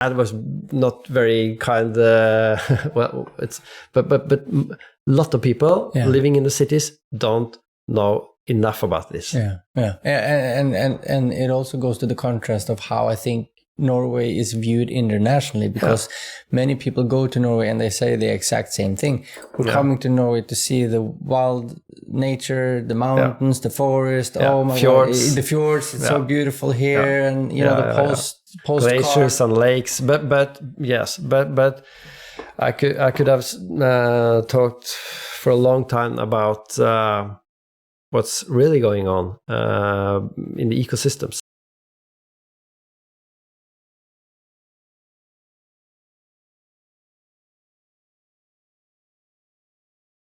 that was not very kind. Well, but a lot of people living in the cities don't know enough about this. And it also goes to the contrast of how I think Norway is viewed internationally, because many people go to Norway and they say the exact same thing. We're coming to Norway to see the wild nature, the mountains, the forest. Oh my fjords. God, the fjords. It's so beautiful here, and the postcard. Glaciers and lakes. But I could have talked for a long time about what's really going on in the ecosystems.